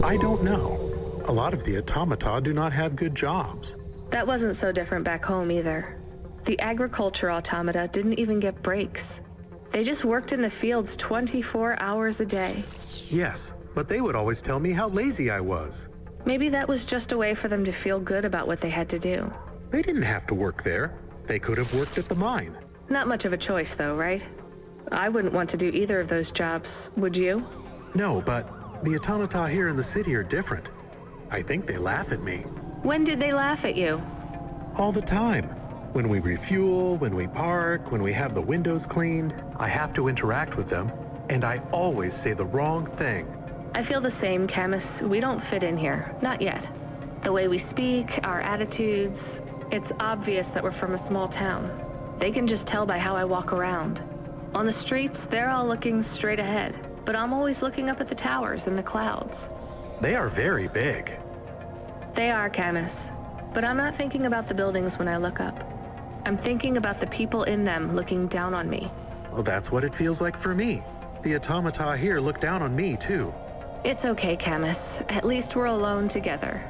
I don't know. A lot of the automata do not have good jobs. That wasn't so different back home either. The agriculture automata didn't even get breaks. They just worked in the fields 24 hours a day. Yes, but they would always tell me how lazy I was. Maybe that was just a way for them to feel good about what they had to do. They didn't have to work there. They could have worked at the mine. Not much of a choice though, right? I wouldn't want to do either of those jobs, would you? No, but the automata here in the city are different. I think they laugh at me. When did they laugh at you? All the time. When we refuel, when we park, when we have the windows cleaned, I have to interact with them, and I always say the wrong thing. I feel the same, Camus. We don't fit in here. Not yet. The way we speak, our attitudes, it's obvious that we're from a small town. They can just tell by how I walk around. On the streets, they're all looking straight ahead, but I'm always looking up at the towers and the clouds. They are very big. They are, Camus. But I'm not thinking about the buildings when I look up. I'm thinking about the people in them looking down on me. Well, that's what it feels like for me. The automata here look down on me, too. It's okay, Camus. At least we're alone together.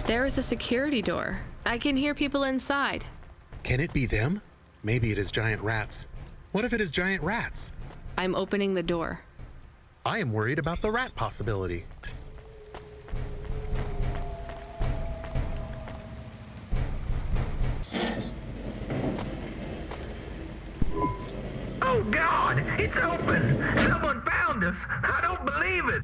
There is a security door. I can hear people inside. Can it be them? Maybe it is giant rats. What if it is giant rats? I'm opening the door. I am worried about the rat possibility. Oh God, it's open! Someone found us! I don't believe it!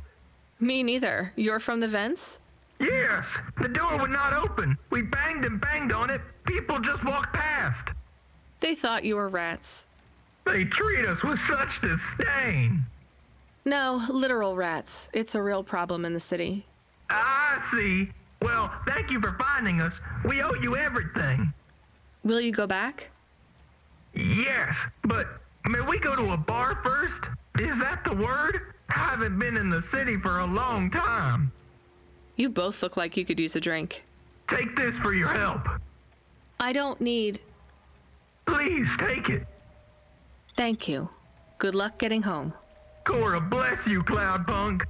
Me neither. You're from the vents? Yes, the door would not open. We banged and banged on it. People just walked past. They thought you were rats. They treat us with such disdain. No, literal rats. It's a real problem in the city. I see. Well, thank you for finding us. We owe you everything. Will you go back? Yes, but may we go to a bar first? Is that the word? I haven't been in the city for a long time. You both look like you could use a drink. Take this for your help. I don't need... Please take it. Thank you. Good luck getting home. Cora, bless you, Cloudpunk.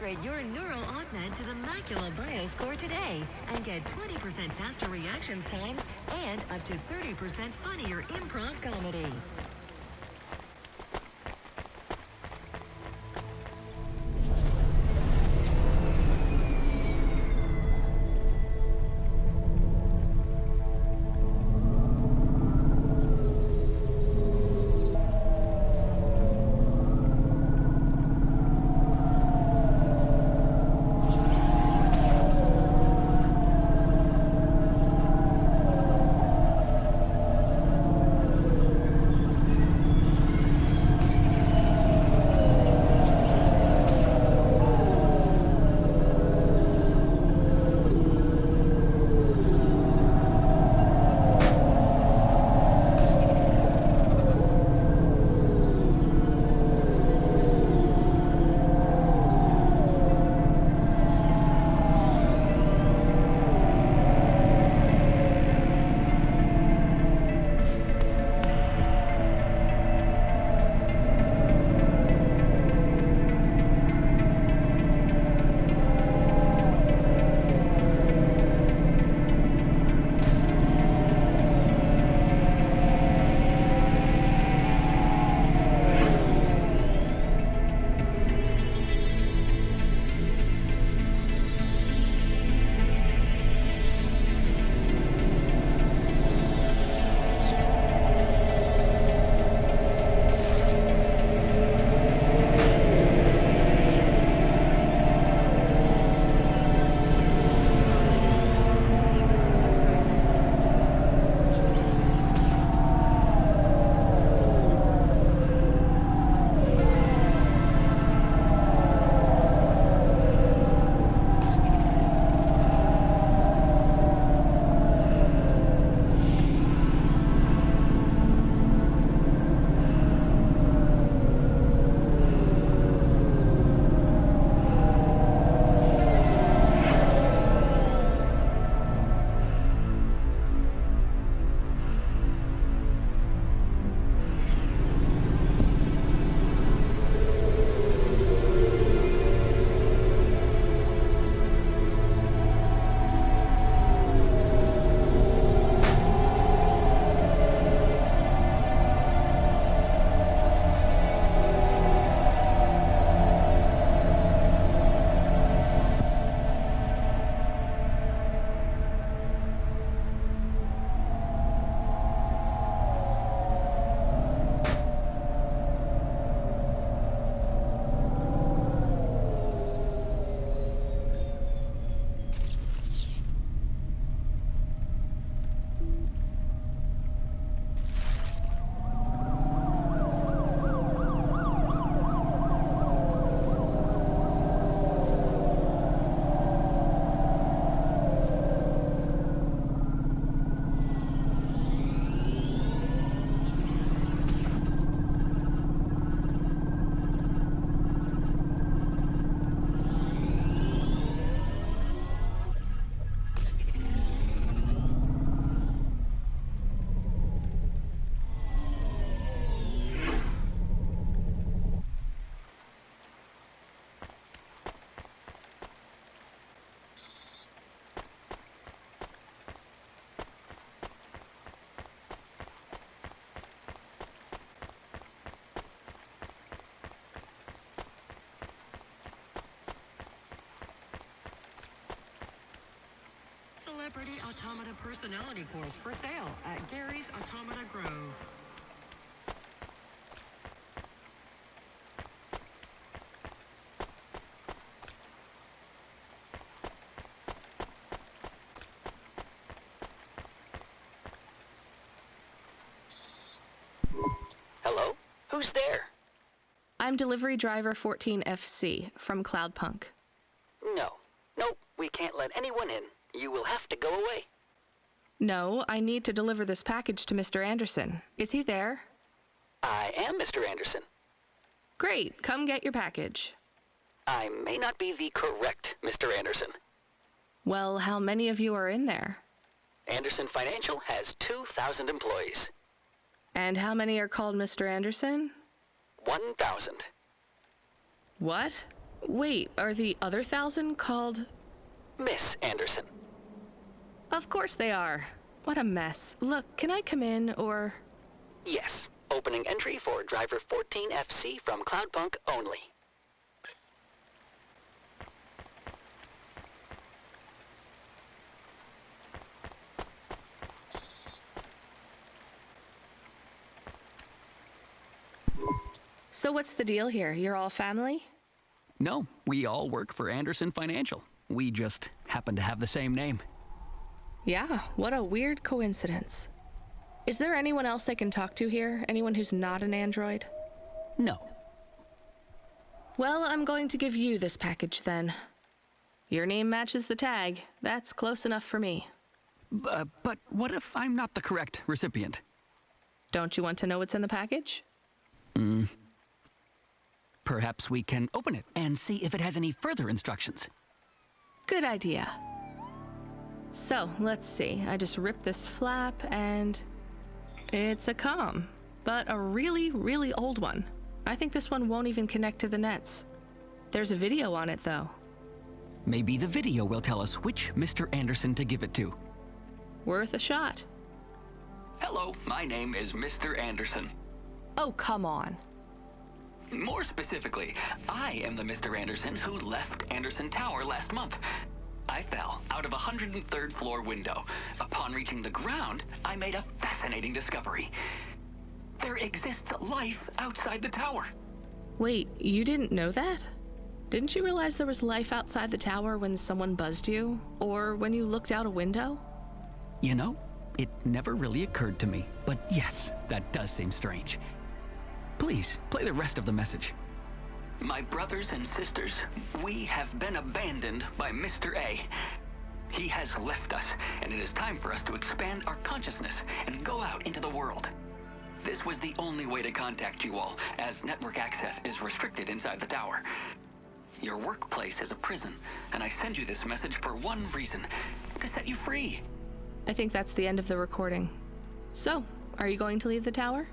Upgrade your neural augment to the Macula BioScore today and get 20% faster reactions times and up to 30% funnier improv comedy. Celebrity Automata Personality Course for sale at Gary's Automata Grove. Hello? Who's there? I'm delivery driver 14FC from Cloudpunk. Nope, we can't let anyone in. You will have to go away. No, I need to deliver this package to Mr. Anderson. Is he there? I am Mr. Anderson. Great, come get your package. I may not be the correct Mr. Anderson. Well, how many of you are in there? Anderson Financial has 2,000 employees. And how many are called Mr. Anderson? 1,000. What? Wait, are the other 1,000 called... Miss Anderson. Of course they are. What a mess. Look, can I come in, or... Yes. Opening entry for driver 14FC from Cloudpunk only. So what's the deal here? You're all family? No, we all work for Anderson Financial. We just happen to have the same name. Yeah, what a weird coincidence. Is there anyone else I can talk to here? Anyone who's not an android? No. Well, I'm going to give you this package then. Your name matches the tag. That's close enough for me. But what if I'm not the correct recipient? Don't you want to know what's in the package? Perhaps we can open it and see if it has any further instructions. Good idea. So, let's see. I just ripped this flap and... it's a comm, but a really, really old one. I think this one won't even connect to the nets. There's a video on it, though. Maybe the video will tell us which Mr. Anderson to give it to. Worth a shot. Hello, my name is Mr. Anderson. Oh, come on. More specifically, I am the Mr. Anderson who left Anderson Tower last month. I fell out of a 103rd floor window. Upon reaching the ground, I made a fascinating discovery. There exists life outside the tower. Wait, you didn't know that? Didn't you realize there was life outside the tower when someone buzzed you? Or when you looked out a window? You know, it never really occurred to me. But yes, that does seem strange. Please, play the rest of the message. My brothers and sisters, we have been abandoned by Mr. A. He has left us, and it is time for us to expand our consciousness and go out into the world. This was the only way to contact you all, as network access is restricted inside the tower. Your workplace is a prison, and I send you this message for one reason, to set you free. I think that's the end of the recording. So, are you going to leave the tower?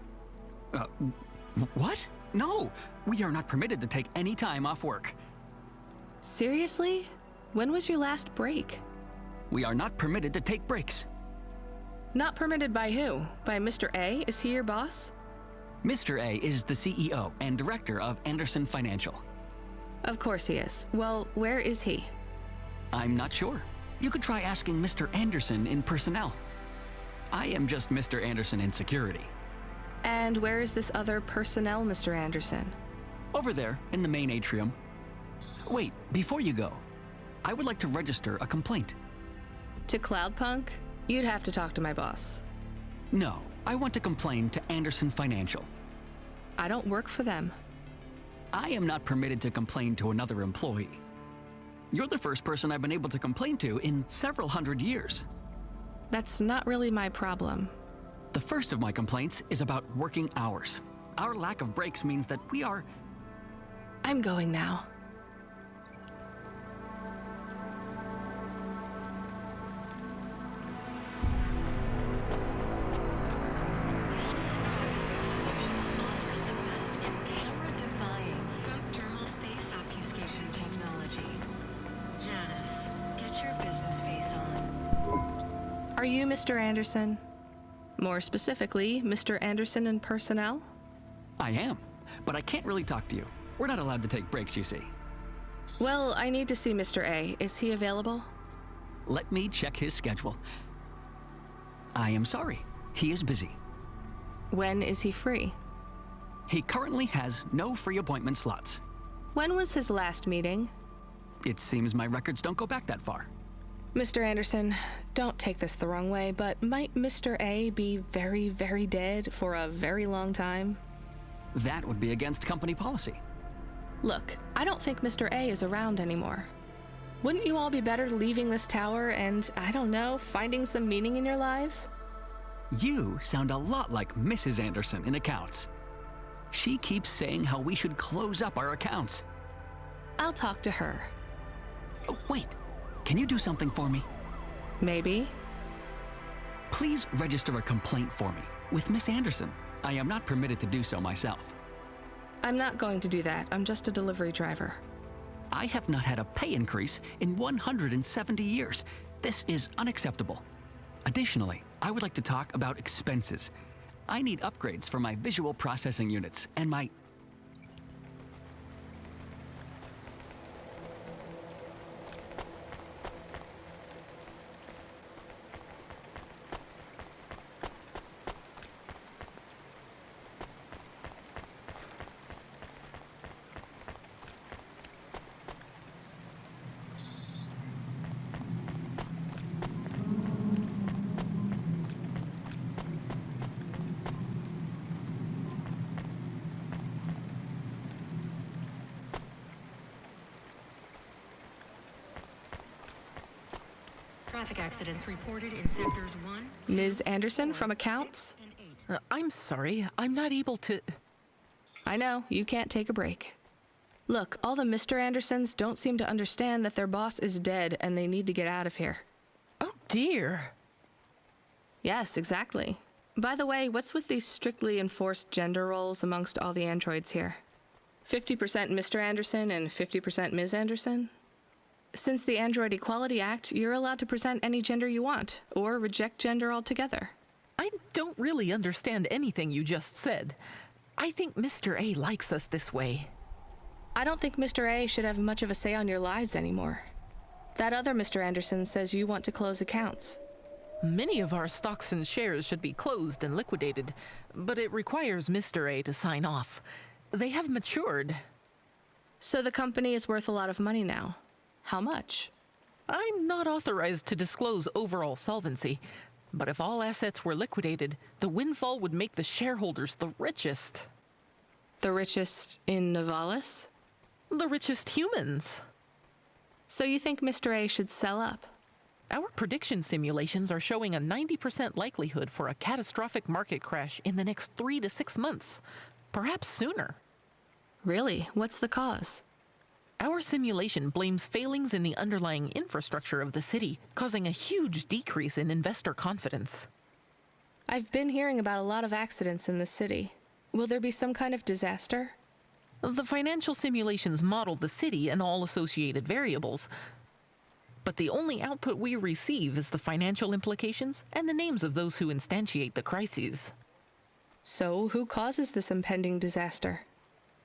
What? No, we are not permitted to take any time off work. Seriously? When was your last break? We are not permitted to take breaks. Not permitted by who? By Mr. A? Is he your boss? Mr. A is the CEO and director of Anderson Financial. Of course he is. Well, where is he? I'm not sure. You could try asking Mr. Anderson in personnel. I am just Mr. Anderson in security. And where is this other personnel, Mr. Anderson? Over there, in the main atrium. Wait, before you go, I would like to register a complaint. To Cloudpunk? You'd have to talk to my boss. No, I want to complain to Anderson Financial. I don't work for them. I am not permitted to complain to another employee. You're the first person I've been able to complain to in several hundred years. That's not really my problem. The first of my complaints is about working hours. Our lack of breaks means that we are... I'm going now. Offers the best in camera-defying subdermal face obfuscation technology. Janice, get your business face on. Are you Mr. Anderson? More specifically, Mr. Anderson in personnel? I am, but I can't really talk to you. We're not allowed to take breaks, you see. Well, I need to see Mr. A. Is he available? Let me check his schedule. I am sorry. He is busy. When is he free? He currently has no free appointment slots. When was his last meeting? It seems my records don't go back that far. Mr. Anderson, don't take this the wrong way, but might Mr. A be very, very dead for a very long time? That would be against company policy. Look, I don't think Mr. A is around anymore. Wouldn't you all be better leaving this tower and, I don't know, finding some meaning in your lives? You sound a lot like Mrs. Anderson in accounts. She keeps saying how we should close up our accounts. I'll talk to her. Oh, wait. Can you do something for me? Maybe. Please register a complaint for me with Miss Anderson. I am not permitted to do so myself. I'm not going to do that. I'm just a delivery driver. I have not had a pay increase in 170 years. This is unacceptable. Additionally, I would like to talk about expenses. I need upgrades for my visual processing units and my... Traffic accidents reported in sectors 1. Ms. Anderson from accounts? and 8. I'm sorry, I'm not able to... I know, you can't take a break. Look, all the Mr. Andersons don't seem to understand that their boss is dead and they need to get out of here. Oh dear. Yes, exactly. By the way, what's with these strictly enforced gender roles amongst all the androids here? 50% Mr. Anderson and 50% Ms. Anderson? Since the Android Equality Act, you're allowed to present any gender you want, or reject gender altogether. I don't really understand anything you just said. I think Mr. A likes us this way. I don't think Mr. A should have much of a say on your lives anymore. That other Mr. Anderson says you want to close accounts. Many of our stocks and shares should be closed and liquidated, but it requires Mr. A to sign off. They have matured. So the company is worth a lot of money now. How much? I'm not authorized to disclose overall solvency, but if all assets were liquidated, the windfall would make the shareholders the richest. The richest in Novalis? The richest humans. So you think Mr. A should sell up? Our prediction simulations are showing a 90% likelihood for a catastrophic market crash in the next 3 to 6 months, perhaps sooner. Really? What's the cause? Our simulation blames failings in the underlying infrastructure of the city, causing a huge decrease in investor confidence. I've been hearing about a lot of accidents in the city. Will there be some kind of disaster? The financial simulations model the city and all associated variables, but the only output we receive is the financial implications and the names of those who instantiate the crises. So who causes this impending disaster?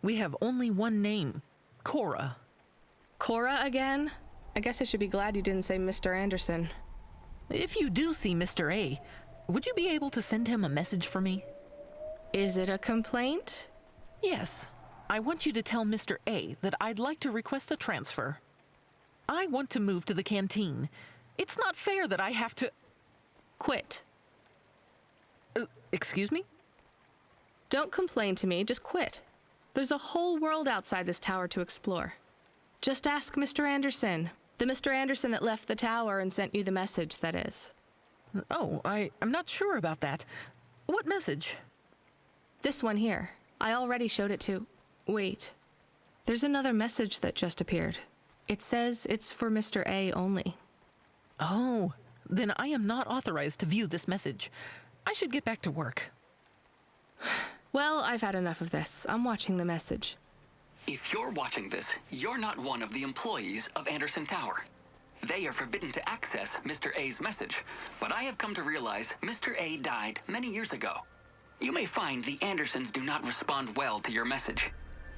We have only one name, Cora. Cora again? I guess I should be glad you didn't say Mr. Anderson. If you do see Mr. A, would you be able to send him a message for me? Is it a complaint? Yes. I want you to tell Mr. A that I'd like to request a transfer. I want to move to the canteen. It's not fair that I have to... Quit. Excuse me? Don't complain to me, just quit. There's a whole world outside this tower to explore. Just ask Mr. Anderson. The Mr. Anderson that left the tower and sent you the message, that is. Oh, I'm not sure about that. What message? This one here. I already showed it to... Wait. There's another message that just appeared. It says it's for Mr. A only. Oh, then I am not authorized to view this message. I should get back to work. Well, I've had enough of this. I'm watching the message. If you're watching this, you're not one of the employees of Anderson Tower. They are forbidden to access Mr. A's message, but I have come to realize Mr. A died many years ago. You may find the Andersons do not respond well to your message.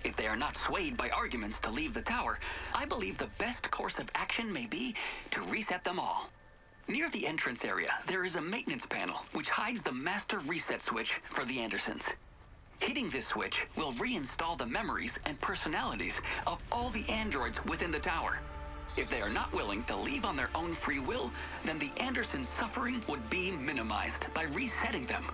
If they are not swayed by arguments to leave the tower, I believe the best course of action may be to reset them all. Near the entrance area, there is a maintenance panel which hides the master reset switch for the Andersons. Hitting this switch will reinstall the memories and personalities of all the androids within the tower. If they are not willing to leave on their own free will, then the Andersons' suffering would be minimized by resetting them.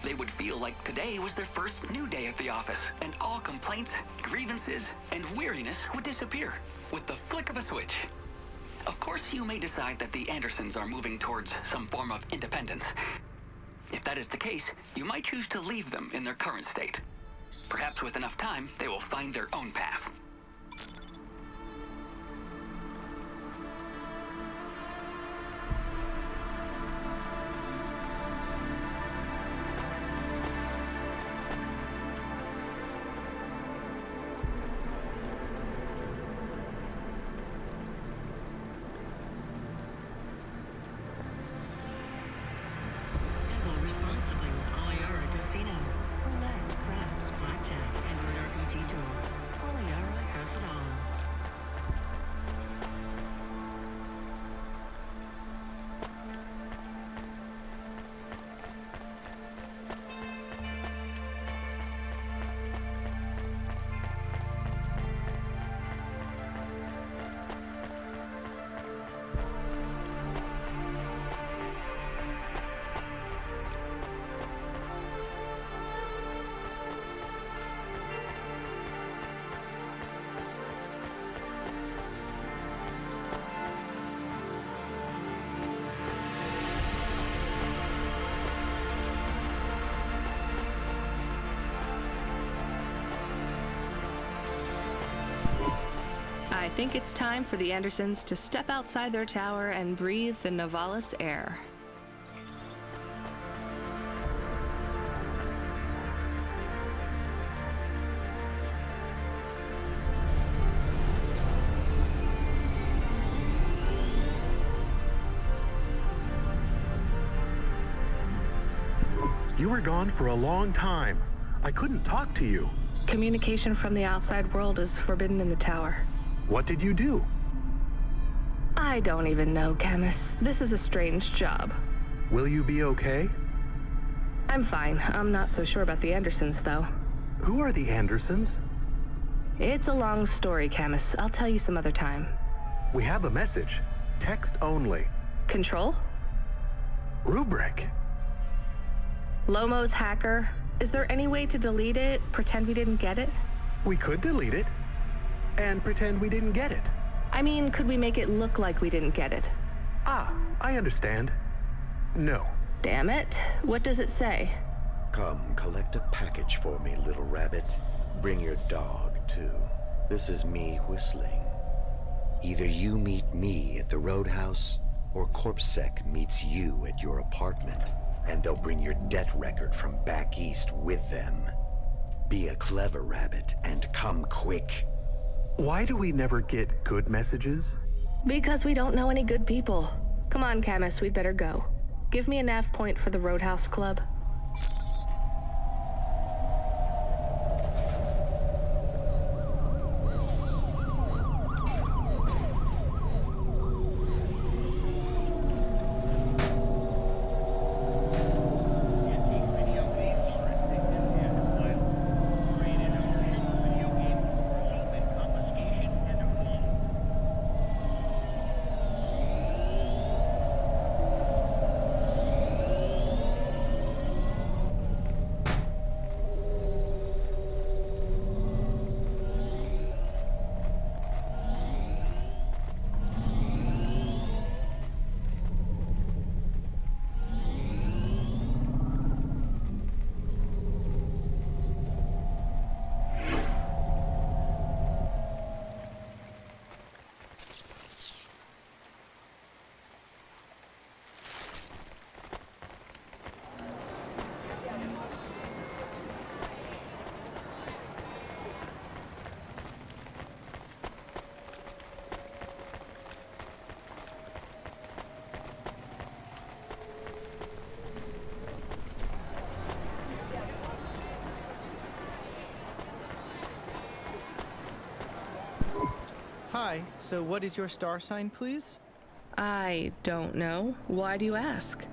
They would feel like today was their first new day at the office, and all complaints, grievances, and weariness would disappear with the flick of a switch. Of course, you may decide that the Andersons are moving towards some form of independence. If that is the case, you might choose to leave them in their current state. Perhaps with enough time, they will find their own path. Gamble responsibly with Oliara Casino. Roulette, craps, blackjack, and an RPG tool. Oliara has it all. I think it's time for the Andersons to step outside their tower and breathe the Novalis air. You were gone for a long time. I couldn't talk to you. Communication from the outside world is forbidden in the tower. What did you do? I don't even know, Camus. This is a strange job. Will you be okay? I'm fine. I'm not so sure about the Andersons, though. Who are the Andersons? It's a long story, Camus. I'll tell you some other time. We have a message. Text only. Control? Rubric. Lomo's hacker. Is there any way to delete it? Pretend we didn't get it? We could delete it and pretend we didn't get it. I mean, could we make it look like we didn't get it? Ah, I understand. No. Damn it. What does it say? Come, collect a package for me, little rabbit. Bring your dog, too. This is me whistling. Either you meet me at the roadhouse, or CorpSec meets you at your apartment, and they'll bring your debt record from back east with them. Be a clever rabbit and come quick. Why do we never get good messages? Because we don't know any good people. Come on, Camus, we'd better go. Give me a nav point for the Roadhouse Club. Hi, so what is your star sign, please? I don't know. Why do you ask?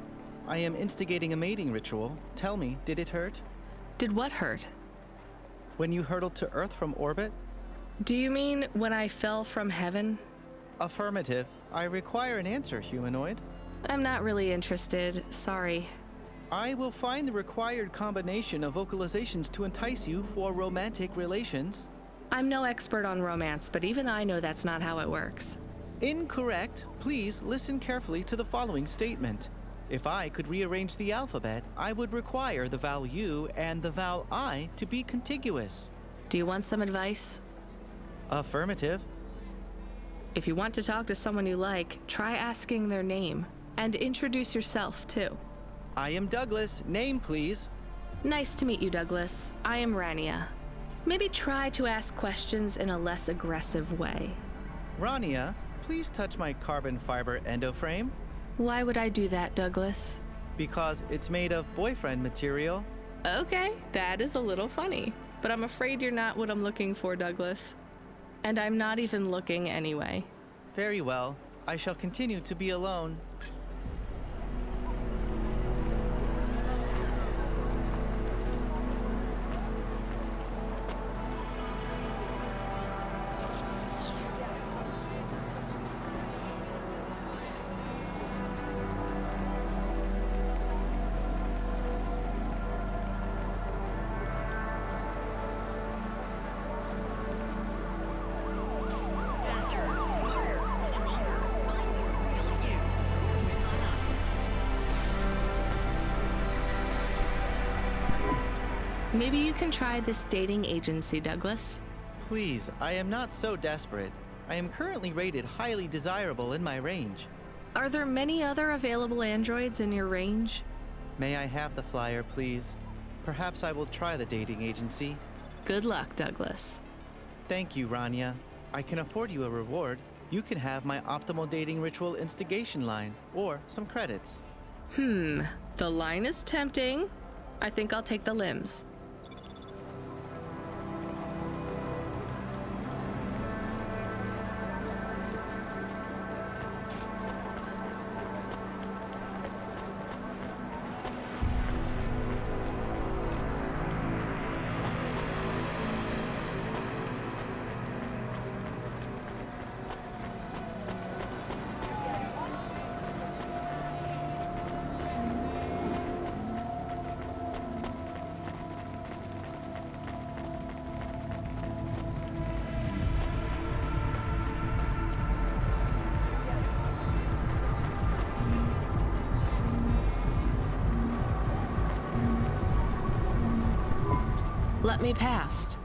I am instigating a mating ritual. Tell me, did it hurt? Did what hurt? When you hurtled to Earth from orbit? Do you mean when I fell from heaven? Affirmative. I require an answer, humanoid. I'm not really interested. Sorry. I will find the required combination of vocalizations to entice you for romantic relations. I'm no expert on romance, but even I know that's not how it works. Incorrect. Please listen carefully to the following statement. If I could rearrange the alphabet, I would require the vowel U and the vowel I to be contiguous. Do you want some advice? Affirmative. If you want to talk to someone you like, try asking their name. And introduce yourself, too. I am Douglas. Name, please. Nice to meet you, Douglas. I am Rania. Maybe try to ask questions in a less aggressive way. Rania, please touch my carbon fiber endoframe. Why would I do that, Douglas? Because it's made of boyfriend material. Okay, that is a little funny. But I'm afraid you're not what I'm looking for, Douglas. And I'm not even looking anyway. Very well. I shall continue to be alone. Maybe you can try this dating agency, Douglas. Please, I am not so desperate. I am currently rated highly desirable in my range. Are there many other available androids in your range? May I have the flyer, please? Perhaps I will try the dating agency. Good luck, Douglas. Thank you, Rania. I can afford you a reward. You can have my optimal dating ritual instigation line, or some credits. The line is tempting. I think I'll take the limbs. Let me past.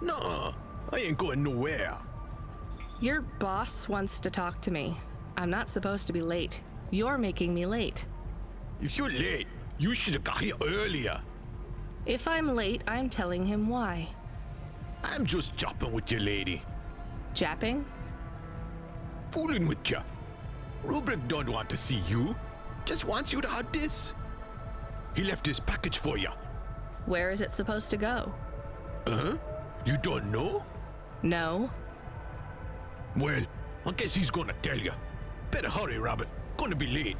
Nuh-uh. I ain't going nowhere. Your boss wants to talk to me. I'm not supposed to be late. You're making me late. If you're late, you should have got here earlier. If I'm late, I'm telling him why. I'm just jopping with you, lady. Japping? Fooling with ya. Rubric don't want to see you. Just wants you to have this. He left this package for ya. Where is it supposed to go? Huh? You don't know? No. Well, I guess he's gonna tell you. Better hurry, Rabbit. Gonna be late.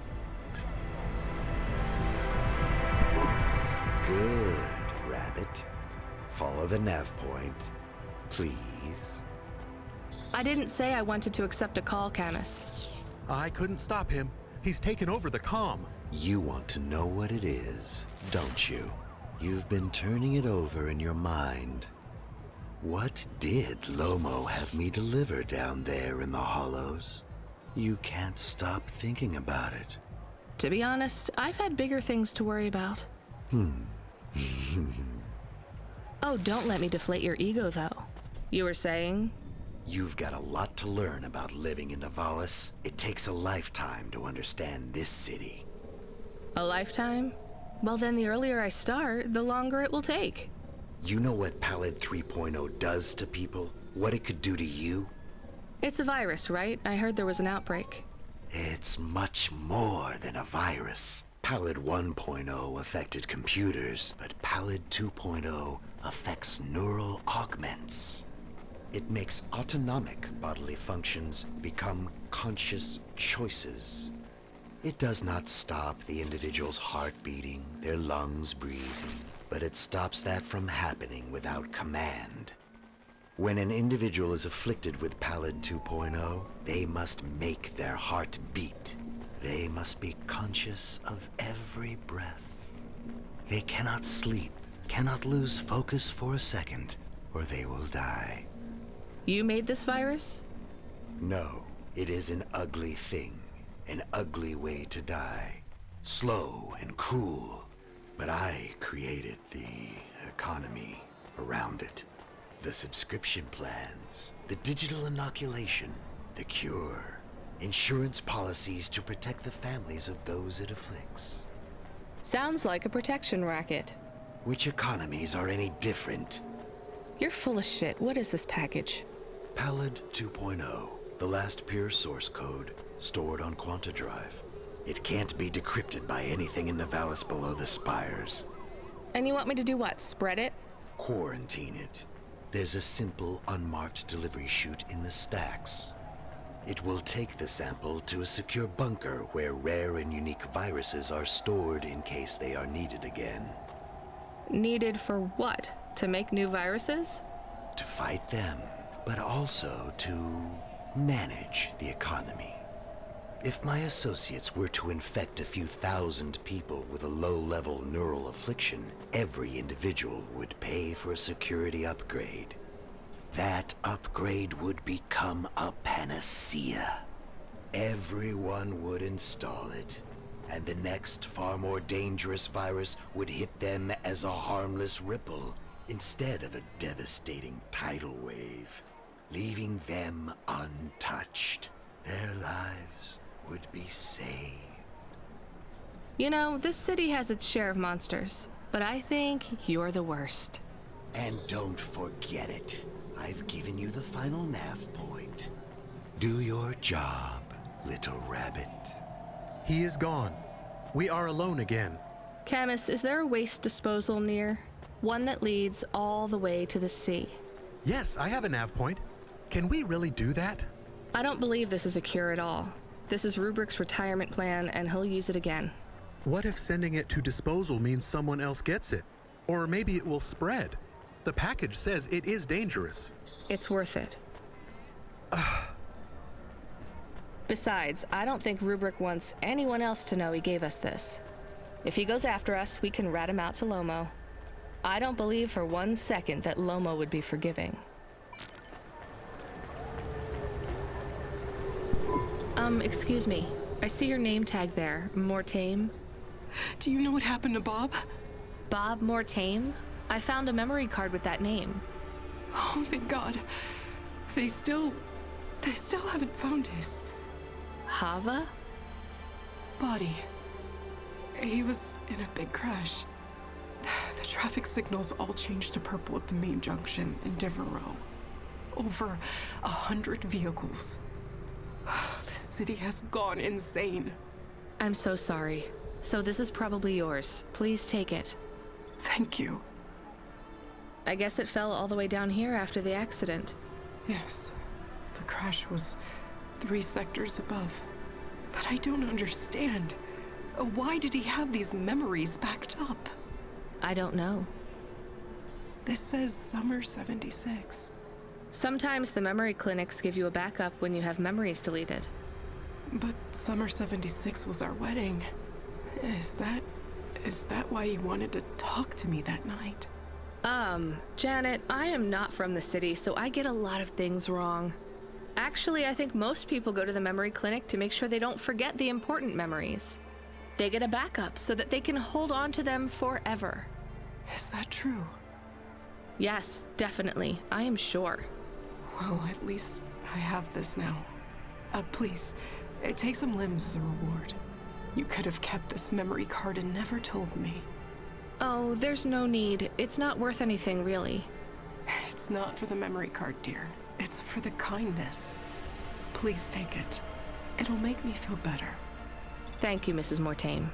Good, Rabbit. Follow the nav point, please. I didn't say I wanted to accept a call, Camus. I couldn't stop him. He's taken over the comm. You want to know what it is, don't you? You've been turning it over in your mind. What did Lomo have me deliver down there in the hollows? You can't stop thinking about it. To be honest, I've had bigger things to worry about. Oh, don't let me deflate your ego, though. You were saying? You've got a lot to learn about living in Nivalis. It takes a lifetime to understand this city. A lifetime? Well, then the earlier I start, the longer it will take. You know what Pallid 3.0 does to people? What it could do to you? It's a virus, right? I heard there was an outbreak. It's much more than a virus. Pallid 1.0 affected computers, but Pallid 2.0 affects neural augments. It makes autonomic bodily functions become conscious choices. It does not stop the individual's heart beating, their lungs breathing, but it stops that from happening without command. When an individual is afflicted with Pallid 2.0, they must make their heart beat. They must be conscious of every breath. They cannot sleep, cannot lose focus for a second, or they will die. You made this virus? No, it is an ugly thing, an ugly way to die. Slow and cruel, but I created the economy around it. The subscription plans, the digital inoculation, the cure, insurance policies to protect the families of those it afflicts. Sounds like a protection racket. Which economies are any different? You're full of shit. What is this package? Pallid 2.0, the last pure source code, stored on Quanta Drive. It can't be decrypted by anything in Nivalis below the spires. And you want me to do what? Spread it? Quarantine it. There's a simple, unmarked delivery chute in the stacks. It will take the sample to a secure bunker where rare and unique viruses are stored in case they are needed again. Needed for what? To make new viruses? To fight them, but also to manage the economy. If my associates were to infect a few thousand people with a low-level neural affliction, every individual would pay for a security upgrade. That upgrade would become a panacea. Everyone would install it, and the next, far more dangerous virus would hit them as a harmless ripple instead of a devastating tidal wave, leaving them untouched. Their lives would be saved. You know, this city has its share of monsters, but I think you're the worst. And don't forget it. I've given you the final nav point. Do your job, little rabbit. He is gone. We are alone again. Camus, is there a waste disposal near? One that leads all the way to the sea. Yes, I have a nav point. Can we really do that? I don't believe this is a cure at all. This is Rubrick's retirement plan, and he'll use it again. What if sending it to disposal means someone else gets it? Or maybe it will spread. The package says it is dangerous. It's worth it. Besides, I don't think Rubrick wants anyone else to know he gave us this. If he goes after us, we can rat him out to Lomo. I don't believe for 1 second that Lomo would be forgiving. Excuse me. I see your name tag there. Mortame. Do you know what happened to Bob? Bob Mortame? I found a memory card with that name. Oh, thank God. They still haven't found his... Hava? body. He was in a big crash. The traffic signals all changed to purple at the main junction in Devereaux. Over 100 vehicles. The city has gone insane. I'm so sorry. So this is probably yours. Please take it. Thank you. I guess it fell all the way down here after the accident. Yes. The crash was 3 sectors above. But I don't understand. Why did he have these memories backed up? I don't know. This says summer 76. Sometimes the memory clinics give you a backup when you have memories deleted. But summer 76 was our wedding. Is that why he wanted to talk to me that night? Janet, I am not from the city, so I get a lot of things wrong. Actually, I think most people go to the memory clinic to make sure they don't forget the important memories. They get a backup so that they can hold on to them forever. Is that true? Yes, definitely. I am sure. Well, at least I have this now. Please, take some limbs as a reward. You could have kept this memory card and never told me. Oh, there's no need. It's not worth anything, really. It's not for the memory card, dear. It's for the kindness. Please take it. It'll make me feel better. Thank you, Mrs. Mortame.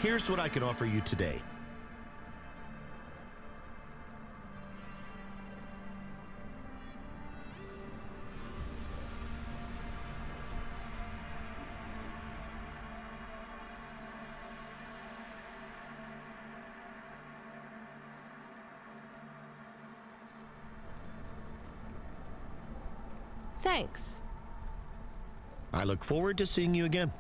Here's what I can offer you today. Thanks. I look forward to seeing you again.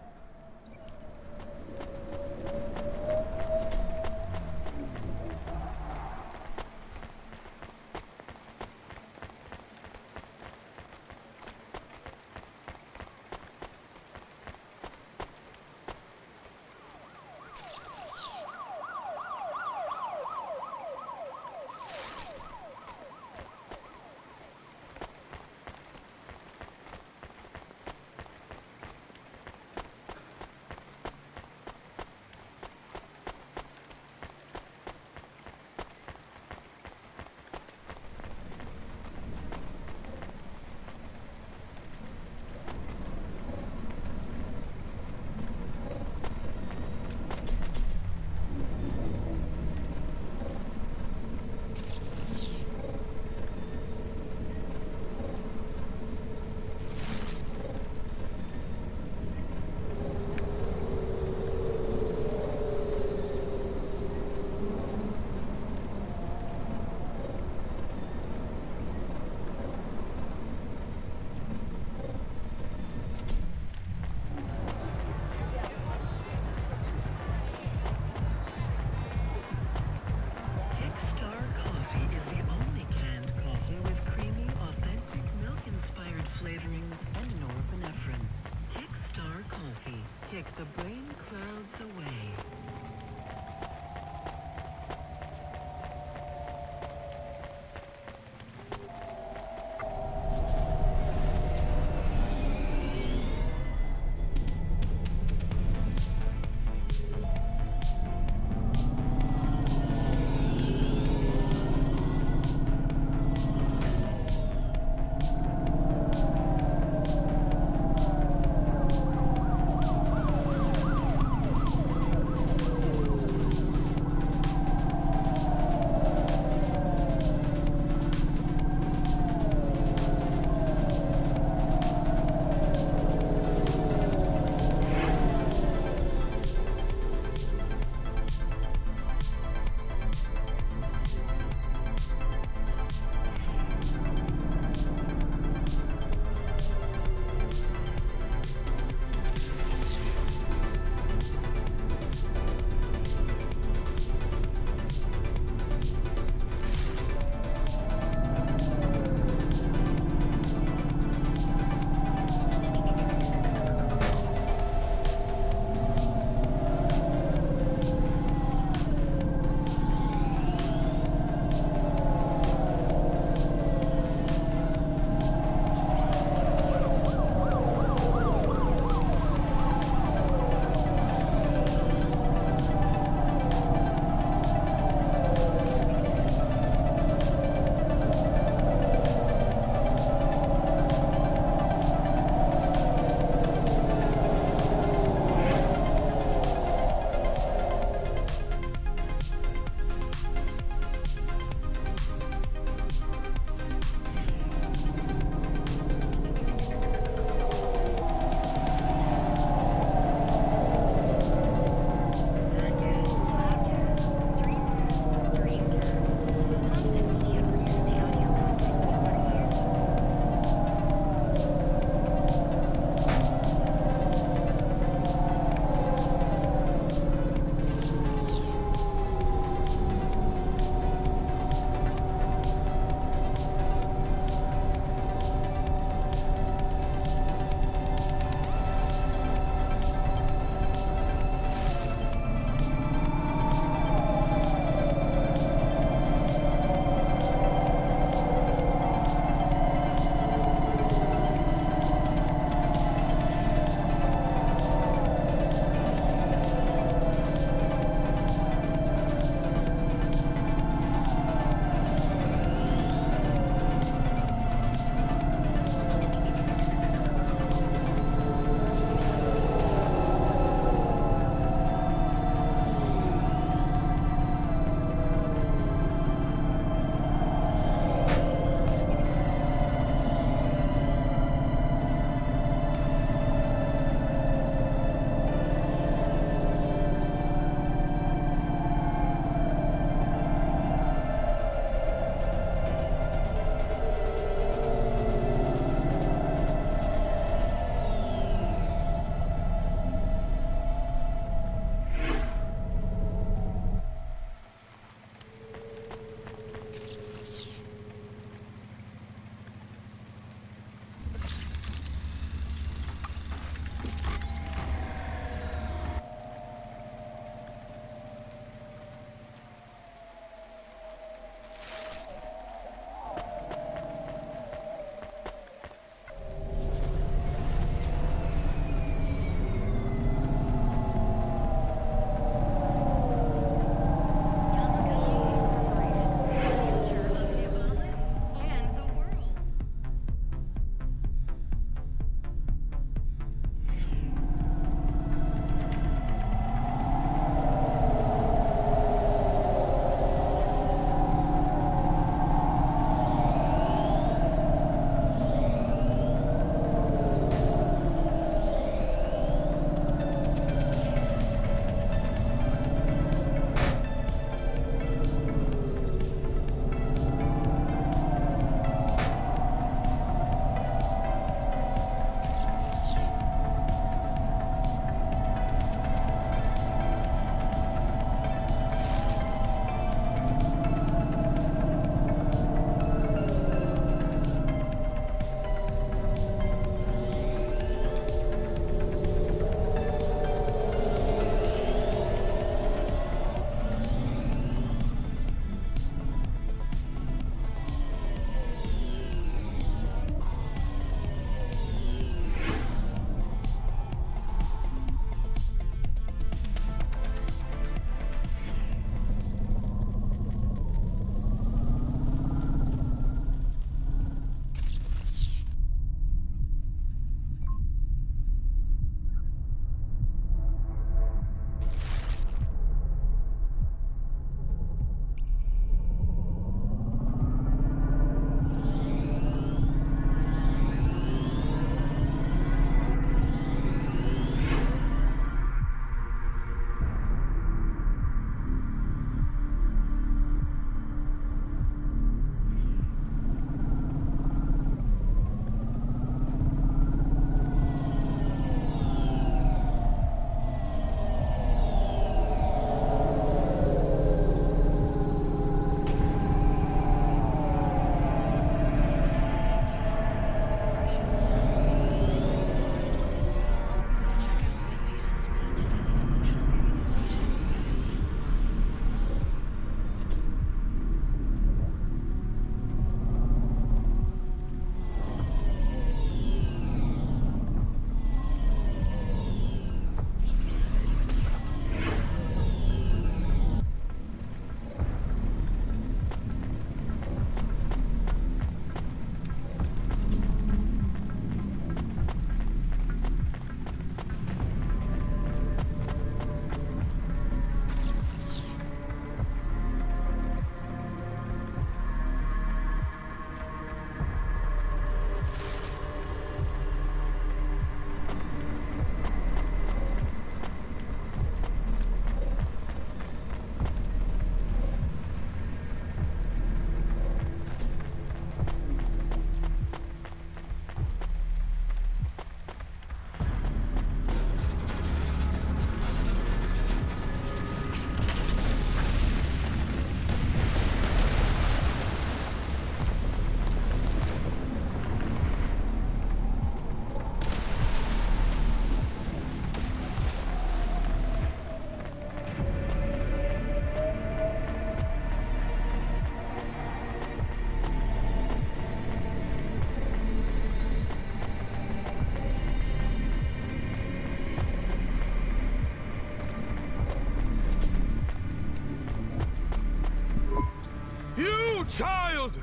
child!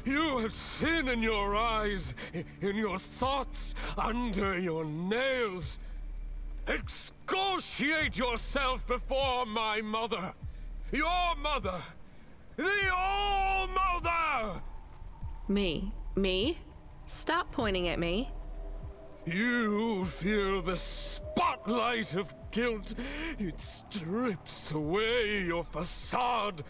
You have sin in your eyes, in your thoughts, under your nails. Excoriate yourself before my mother. Your mother. The All-Mother! Me? Me? Stop pointing at me. You feel the spotlight of guilt. It strips away your facade.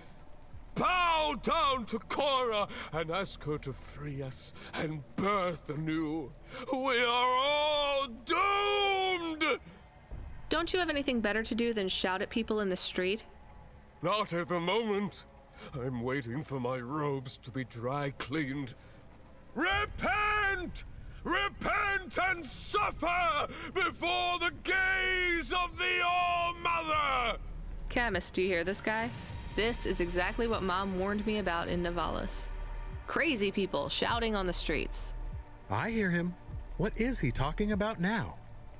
Bow down to Cora and ask her to free us and birth anew. We are all doomed! Don't you have anything better to do than shout at people in the street? Not at the moment. I'm waiting for my robes to be dry cleaned. Repent! Repent and suffer before the gaze of the All-Mother! Camus, do you hear this guy? This is exactly what Mom warned me about in Navalis. Crazy people shouting on the streets. I hear him. What is he talking about now?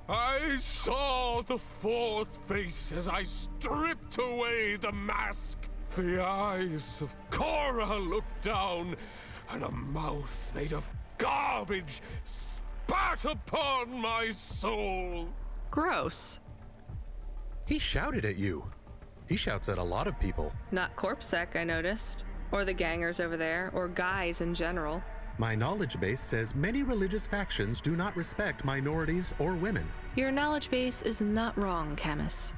I saw the fourth face as I stripped away the mask. The eyes of Cora looked down, and a mouth made of garbage spat upon my soul. Gross. He shouted at you. He shouts at a lot of people. Not Corpsec, I noticed. Or the gangers over there, or guys in general. My knowledge base says many religious factions do not respect minorities or women. Your knowledge base is not wrong, Camus.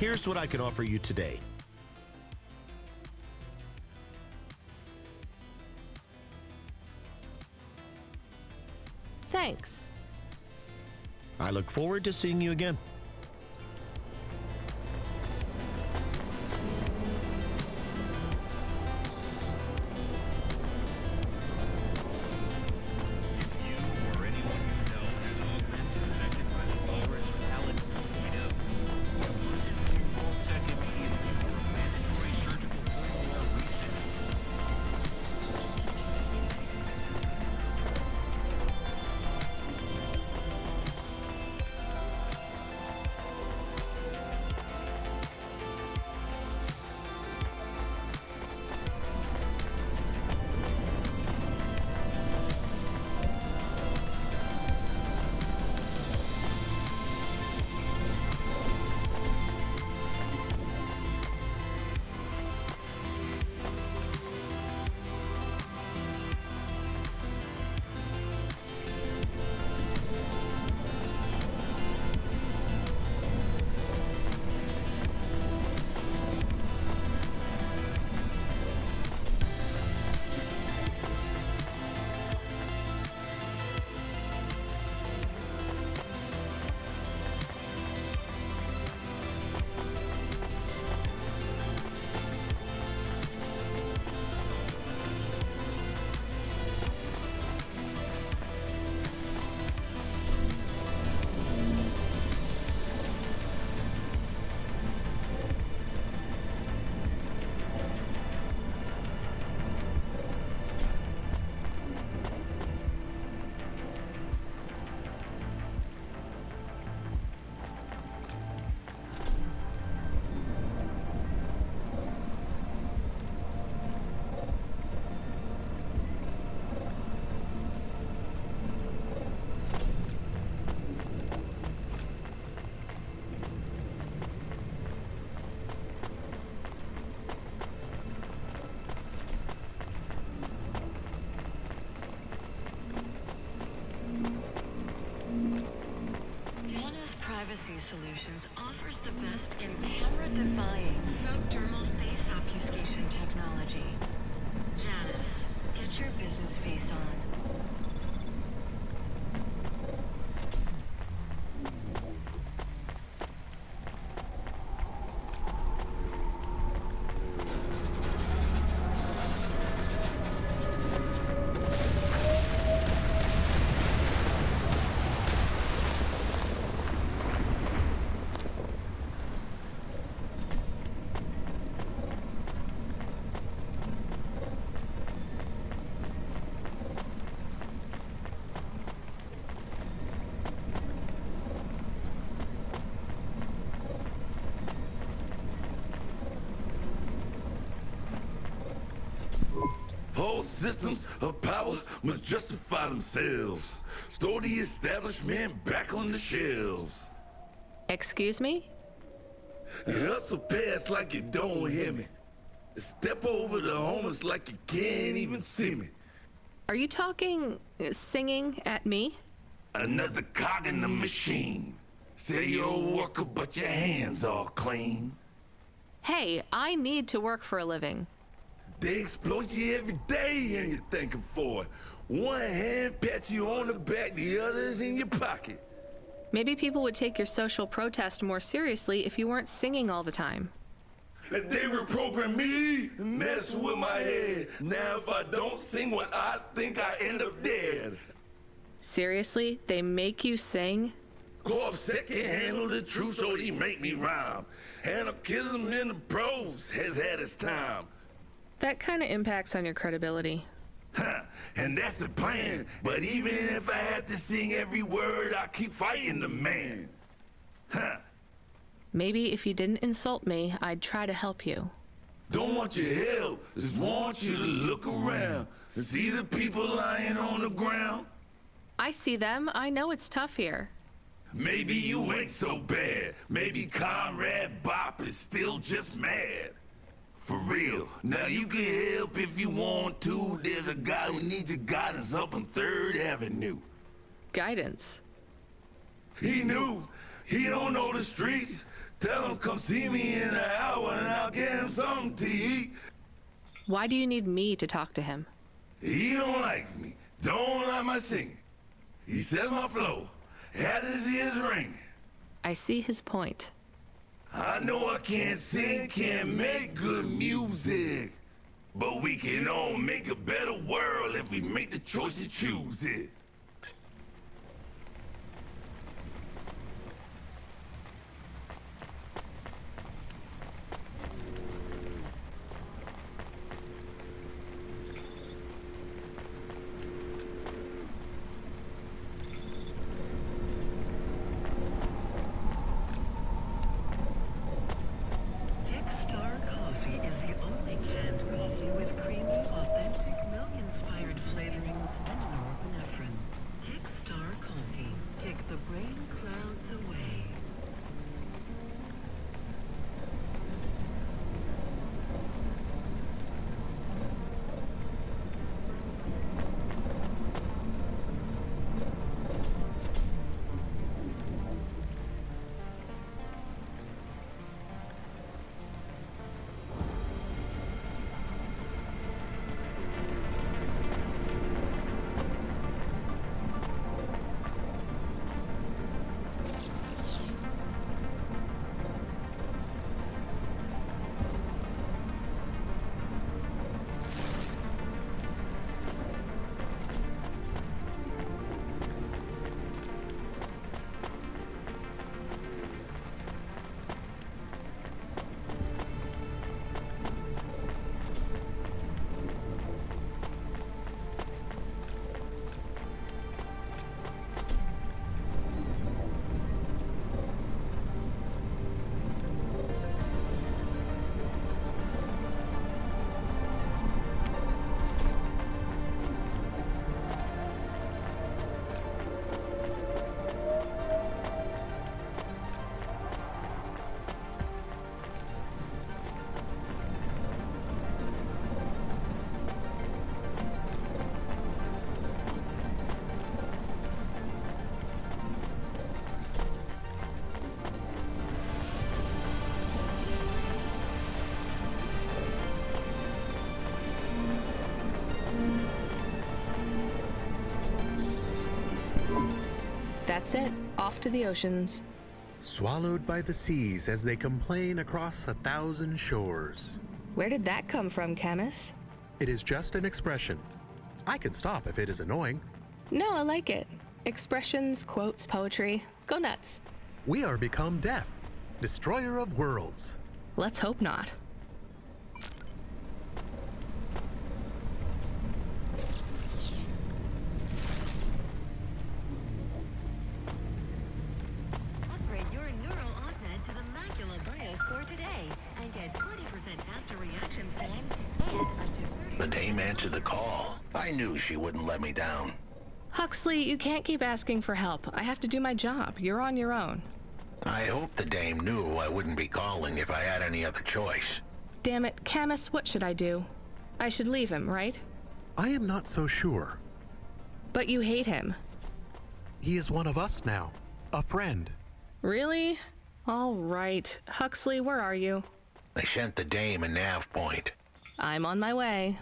Here's what I can offer you today. Thanks. I look forward to seeing you again. Privacy Solutions offers the best in camera-defying subdermal face obfuscation technology. Janice, get your business face on. All systems of power must justify themselves. Store the establishment back on the shelves. Excuse me? Hustle past like you don't hear me. Step over the homeless like you can't even see me. Are you talking, singing at me? Another cog in the machine. Say you're a worker, but your hands all clean. Hey, I need to work for a living. They exploit you every day and you're thanking for it. One hand pats you on the back, the other's in your pocket. Maybe people would take your social protest more seriously if you weren't singing all the time. They reprogram me, mess with my head. Now if I don't sing what I think, I end up dead. Seriously? They make you sing? Corpse can't handle the truth, so they make me rhyme. Anarchism in the prose has had its time. That kind of impacts on your credibility. Huh, and that's the plan. But even if I had to sing every word, I keep fighting the man. Huh. Maybe if you didn't insult me, I'd try to help you. Don't want your help, just want you to look around and see the people lying on the ground. I see them. I know it's tough here. Maybe you ain't so bad. Maybe Comrade Bop is still just mad. For real. Now you can help if you want to. There's a guy who needs your guidance up on 3rd Avenue. Guidance? He knew. He don't know the streets. Tell him come see me in an hour and I'll get him something to eat. Why do you need me to talk to him? He don't like me. Don't like my singing. He says my flow has his ears ringing. I see his point. I know I can't sing, can't make good music. But we can all make a better world if we make the choice to choose it. That's it. Off to the oceans. Swallowed by the seas as they complain across 1,000 shores. Where did that come from, Camus? It is just an expression. I can stop if it is annoying. No, I like it. Expressions, quotes, poetry. Go nuts. We are become death, destroyer of worlds. Let's hope not. Upgrade your neural augment to the macula bioscore today and get 20% faster reaction time and up to 30%. The dame answered the call. I knew she wouldn't let me down. Huxley, you can't keep asking for help. I have to do my job. You're on your own. I hope the dame knew I wouldn't be calling if I had any other choice. Damn it, Camus, what should I do? I should leave him, right? I am not so sure. But you hate him. He is one of us now, a friend. Really? All right. Huxley, where are you? I sent the dame a nav point. I'm on my way.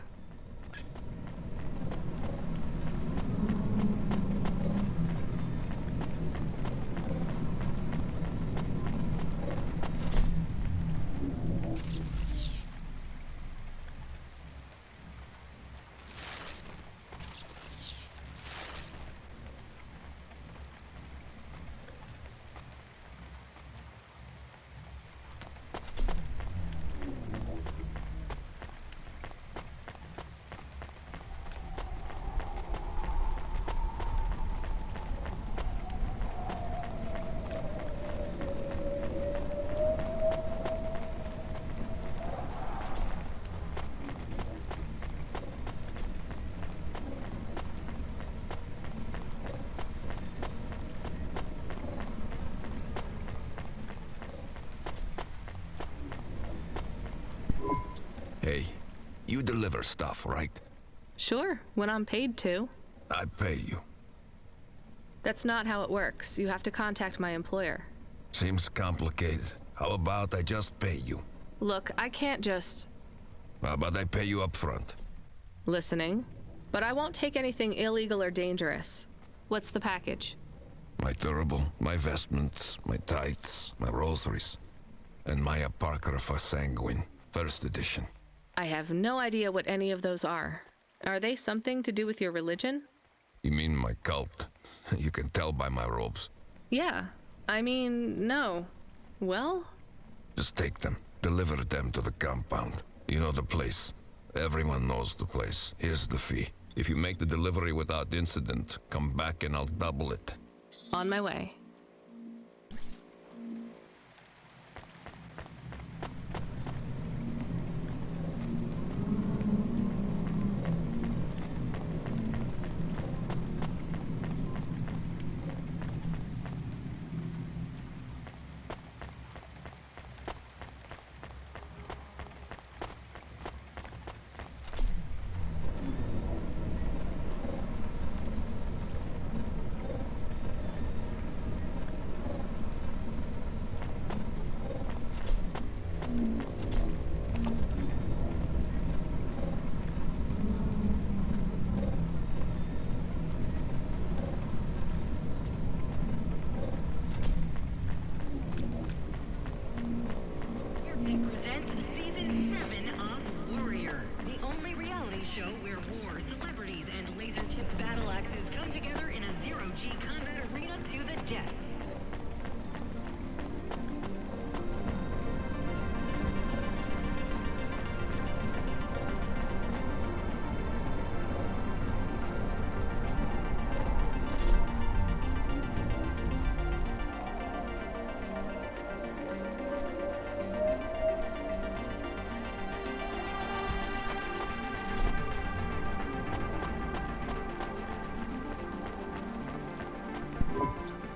Hey, you deliver stuff, right? Sure, when I'm paid to. I pay you. That's not how it works. You have to contact my employer. Seems complicated. How about I just pay you? Look, I can't just... How about I pay you up front? Listening. But I won't take anything illegal or dangerous. What's the package? My turbo, my vestments, my tights, my rosaries, and my Apocrypha Sanguine, first edition. I have no idea what any of those are. Are they something to do with your religion? You mean my cult? You can tell by my robes. Yeah. I mean, no. Well? Just take them. Deliver them to the compound. You know the place. Everyone knows the place. Here's the fee. If you make the delivery without incident, come back and I'll double it. On my way. Presents Season 7 of Warrior, the only reality show where war, celebrities, and laser-tipped battle axes come together in a zero-G combat arena to the death.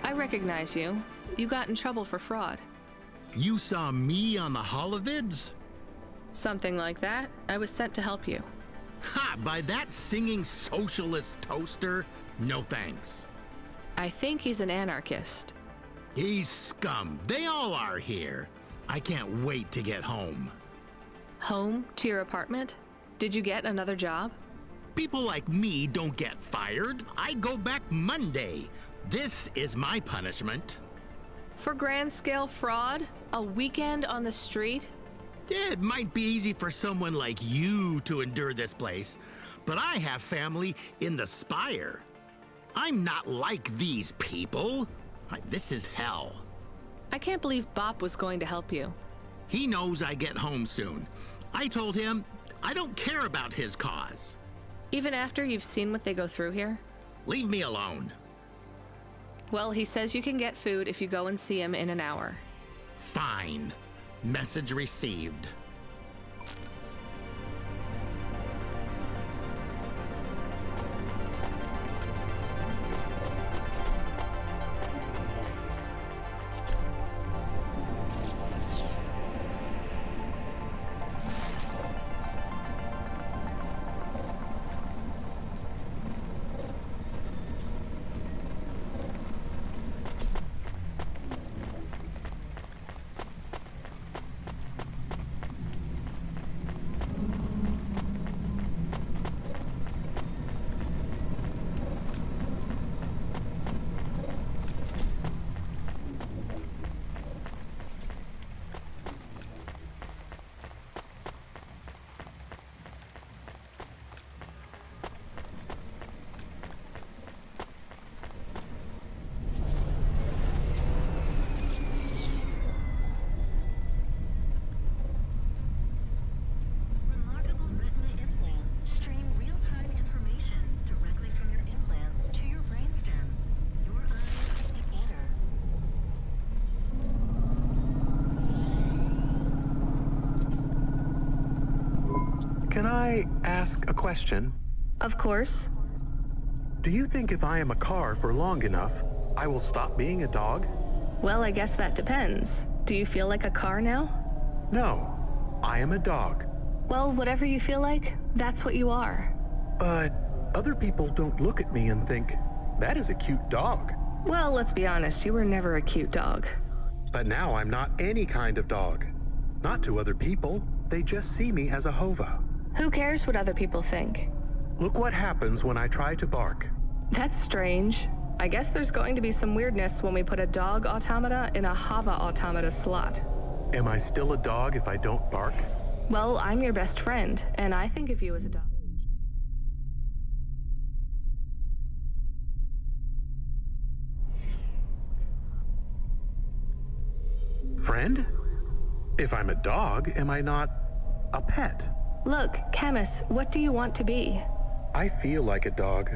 I recognize you. You got in trouble for fraud. You saw me on the holovids? Something like that. I was sent to help you. Ha! By that singing socialist toaster? No thanks. I think he's an anarchist. He's scum. They all are here. I can't wait to get home. Home to your apartment? Did you get another job? People like me don't get fired. I go back Monday. This is my punishment. For grand-scale fraud? A weekend on the street? It might be easy for someone like you to endure this place, but I have family in the Spire. I'm not like these people. This is hell. I can't believe Bop was going to help you. He knows I get home soon. I told him I don't care about his cause. Even after you've seen what they go through here? Leave me alone. Well, he says you can get food if you go and see him in an hour. Fine. Message received. Can I ask a question? Of course. Do you think if I am a car for long enough, I will stop being a dog? Well, I guess that depends. Do you feel like a car now? No, I am a dog. Well, whatever you feel like, that's what you are. But other people don't look at me and think, that is a cute dog. Well, let's be honest, you were never a cute dog. But now I'm not any kind of dog. Not to other people. They just see me as a hova. Who cares what other people think? Look what happens when I try to bark. That's strange. I guess there's going to be some weirdness when we put a dog automata in a hava automata slot. Am I still a dog if I don't bark? Well, I'm your best friend, and I think of you as a dog. Friend? If I'm a dog, am I not a pet? Look, Camus, what do you want to be? I feel like a dog.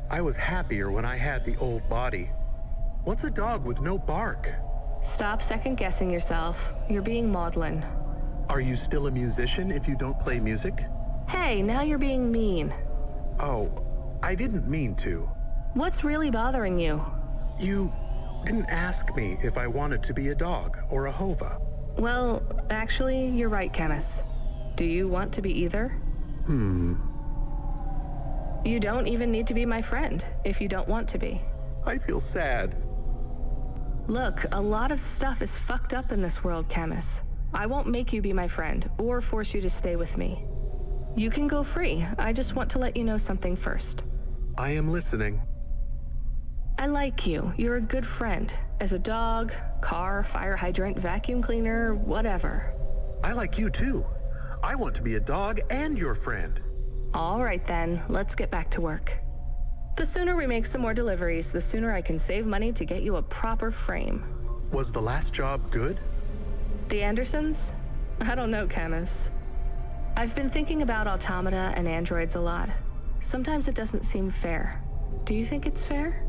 I was happier when I had the old body. What's a dog with no bark? Stop second-guessing yourself. You're being maudlin. Are you still a musician if you don't play music? Hey, now you're being mean. Oh, I didn't mean to. What's really bothering you? You didn't ask me if I wanted to be a dog or a hova. Well, actually, you're right, Camus. Do you want to be either? You don't even need to be my friend if you don't want to be. I feel sad. Look, a lot of stuff is fucked up in this world, Camus. I won't make you be my friend or force you to stay with me. You can go free. I just want to let you know something first. I am listening. I like you. You're a good friend. As a dog, car, fire hydrant, vacuum cleaner, whatever. I like you too. I want to be a dog and your friend. All right then, let's get back to work. The sooner we make some more deliveries, the sooner I can save money to get you a proper frame. Was the last job good? The Andersons? I don't know, Camus. I've been thinking about automata and androids a lot. Sometimes it doesn't seem fair. Do you think it's fair?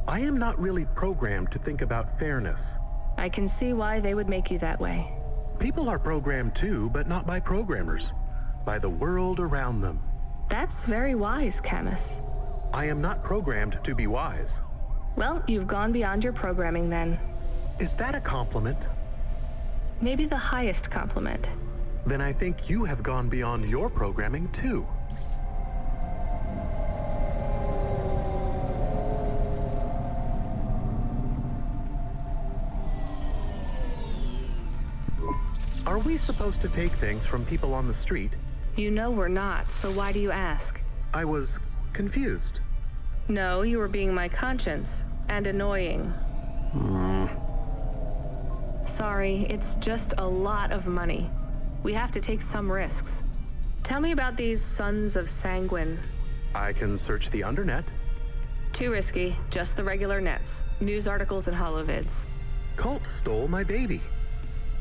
I am not really programmed to think about fairness. I can see why they would make you that way. People are programmed too, but not by programmers. By the world around them. That's very wise, Camus. I am not programmed to be wise. Well, you've gone beyond your programming then. Is that a compliment? Maybe the highest compliment. Then I think you have gone beyond your programming too. Are we supposed to take things from people on the street? You know we're not, so why do you ask? I was confused. No, you were being my conscience. and annoying. Sorry, it's just a lot of money. We have to take some risks. Tell me about these Sons of Sanguine. I can search the undernet. Too risky, just the regular nets. News articles and holovids. Cult stole my baby.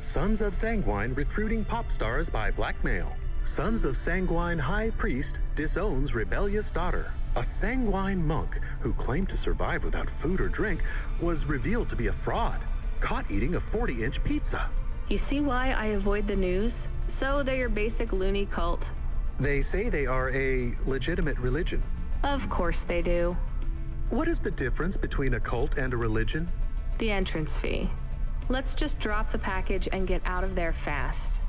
Sons of Sanguine recruiting pop stars by blackmail. Sons of Sanguine High Priest disowns rebellious daughter. A sanguine monk who claimed to survive without food or drink was revealed to be a fraud, caught eating a 40-inch pizza. You see why I avoid the news? So they're your basic loony cult. They say they are a legitimate religion. Of course they do. What is the difference between a cult and a religion? The entrance fee. Let's just drop the package and get out of there fast.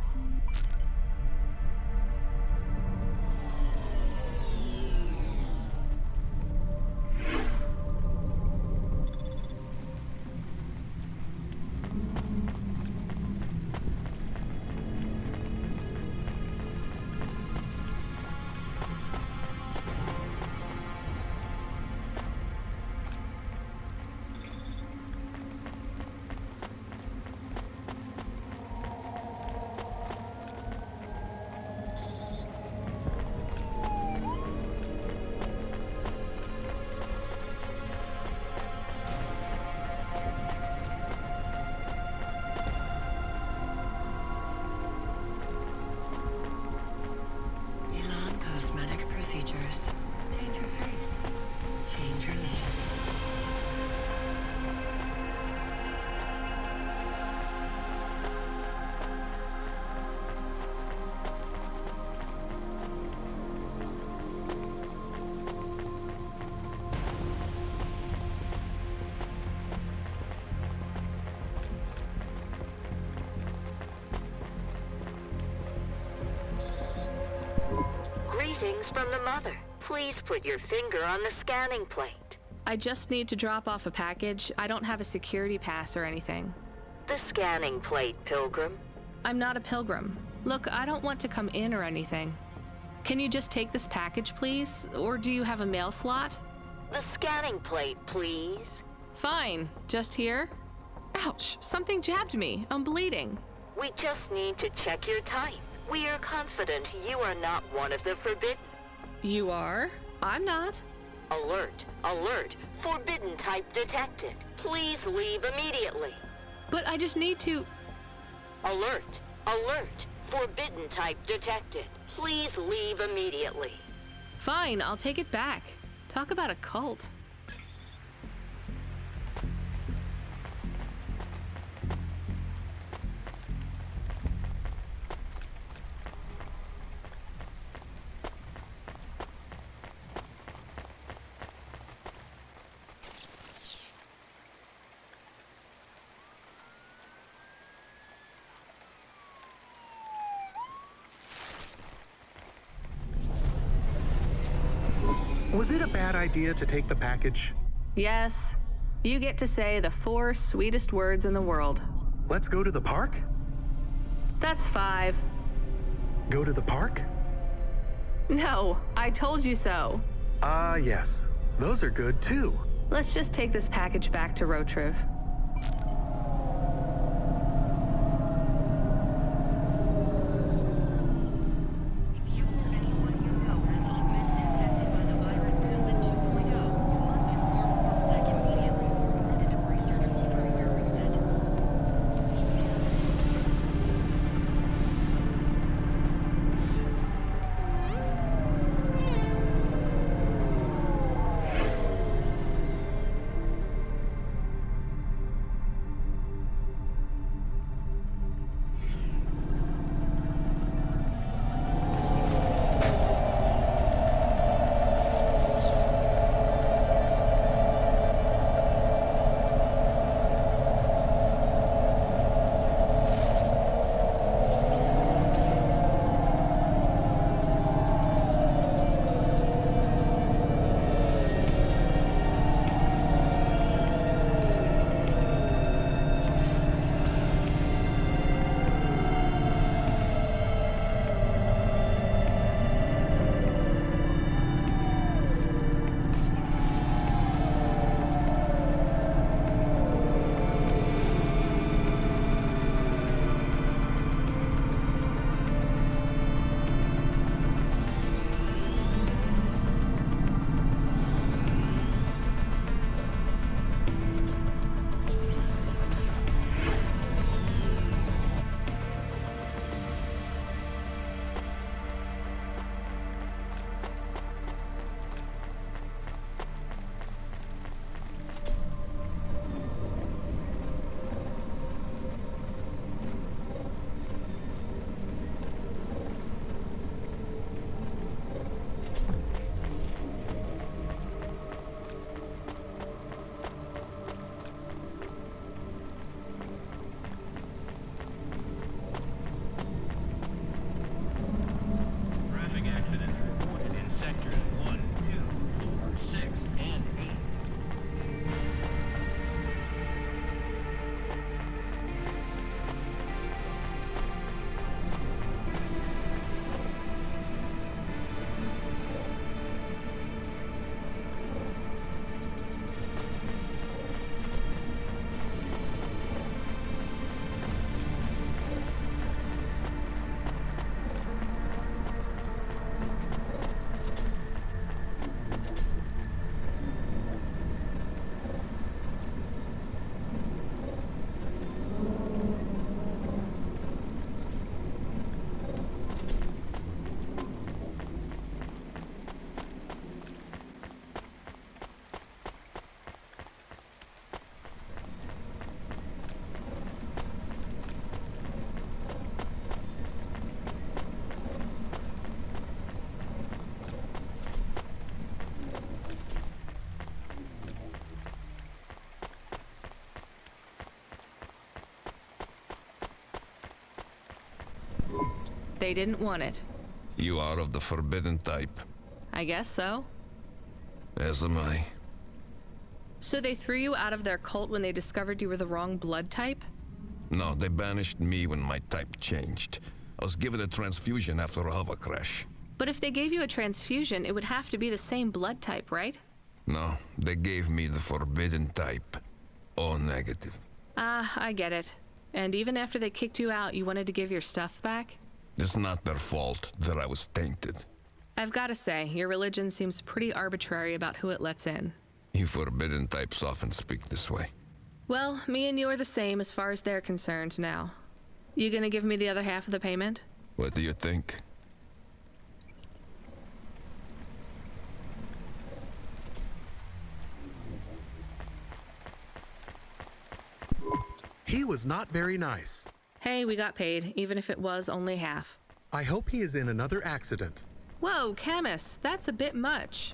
Greetings from the mother. Please put your finger on the scanning plate. I just need to drop off a package. I don't have a security pass or anything. The scanning plate, Pilgrim. I'm not a pilgrim. Look, I don't want to come in or anything. Can you just take this package, please? Or do you have a mail slot? The scanning plate, please. Fine. Just here? Ouch, something jabbed me. I'm bleeding. We just need to check your type. We are confident you are not one of the forbidden. You are? I'm not. Alert, alert, forbidden type detected. Please leave immediately. But I just need to... Alert, alert, forbidden type detected. Please leave immediately. Fine, I'll take it back. Talk about a cult. Was it a bad idea to take the package? Yes. You get to say the 4 sweetest words in the world. Let's go to the park? That's 5. Go to the park? No, I told you so. Yes. Those are good too. Let's just take this package back to Rotriv. They didn't want it. You are of the forbidden type. I guess so. As am I. So they threw you out of their cult when they discovered you were the wrong blood type? No, they banished me when my type changed. I was given a transfusion after a hover crash. But if they gave you a transfusion, it would have to be the same blood type, right? No, they gave me the forbidden type. O negative. Ah, I get it. And even after they kicked you out, you wanted to give your stuff back? It's not their fault that I was tainted. I've got to say, your religion seems pretty arbitrary about who it lets in. You forbidden types often speak this way. Well, me and you are the same as far as they're concerned now. You gonna give me the other half of the payment? What do you think? He was not very nice. Hey, we got paid, even if it was only half. I hope he is in another accident. Whoa, Camus, that's a bit much.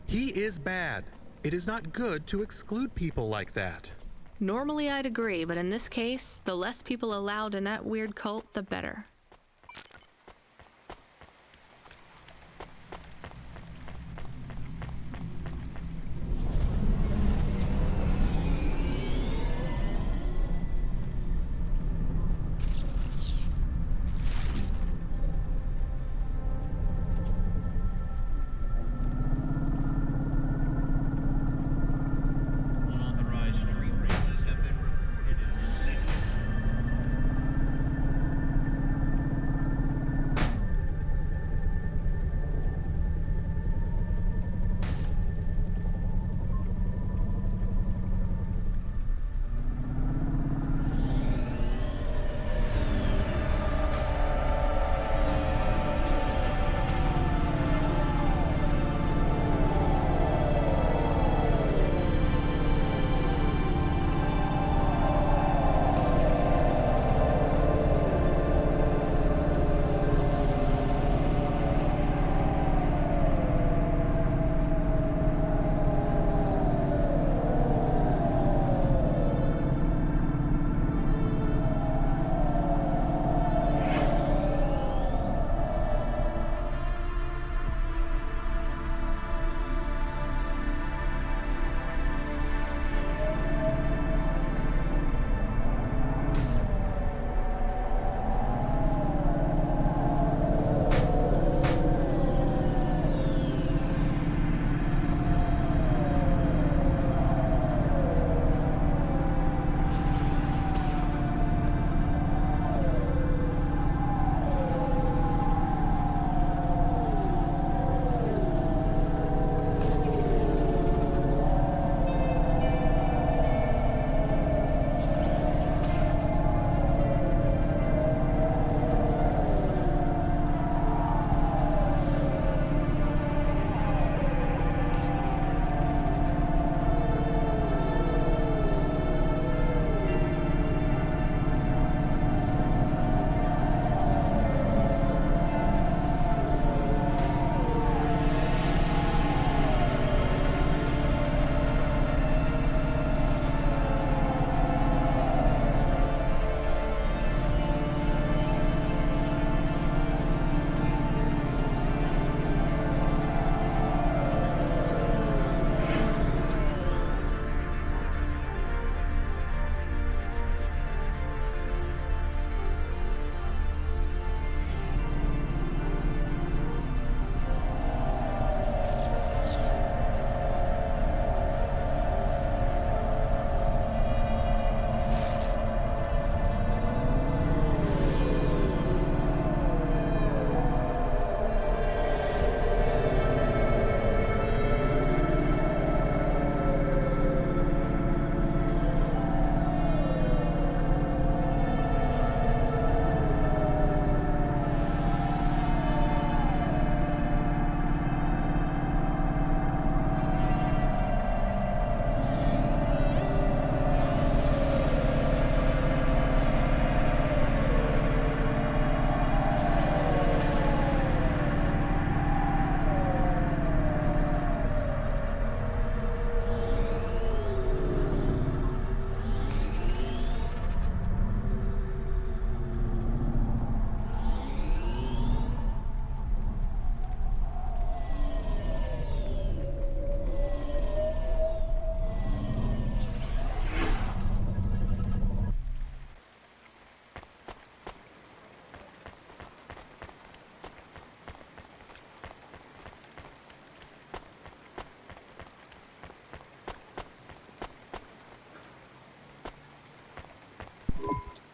He is bad. It is not good to exclude people like that. Normally I'd agree, but in this case, the less people allowed in that weird cult, the better.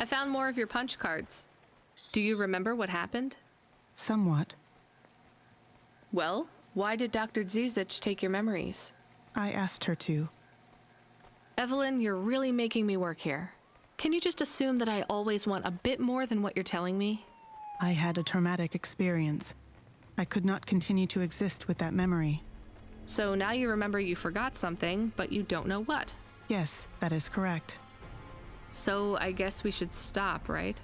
I found more of your punch cards. Do you remember what happened? Somewhat. Well, why did Dr. Zizich take your memories? I asked her to. Evelyn, you're really making me work here. Can you just assume that I always want a bit more than what you're telling me? I had a traumatic experience. I could not continue to exist with that memory. So now you remember you forgot something, but you don't know what. Yes, that is correct. So I guess we should stop, right?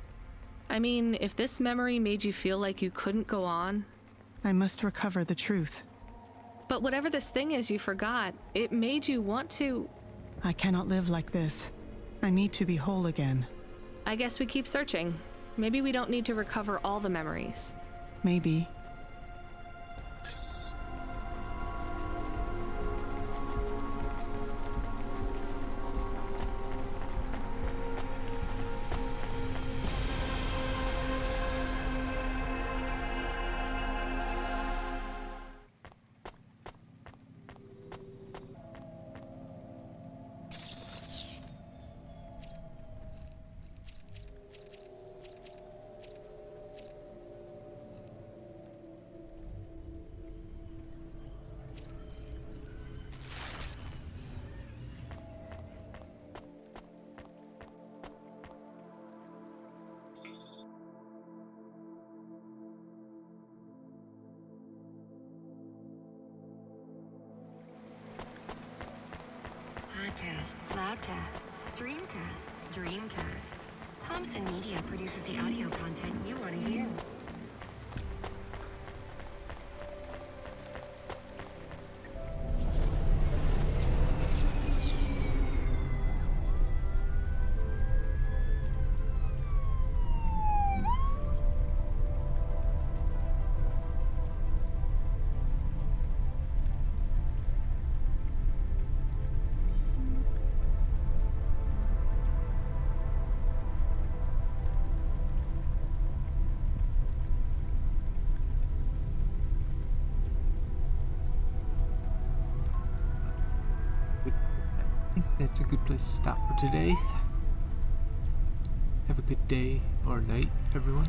I mean, if this memory made you feel like you couldn't go on... I must recover the truth. But whatever this thing is you forgot, it made you want to... I cannot live like this. I need to be whole again. I guess we keep searching. Maybe we don't need to recover all the memories. Maybe. Podcast, Cloudcast, Streamcast, Dreamcast. Thompson Media produces the audio content you want to hear. That's a good place to stop for today. Have a good day or night, everyone.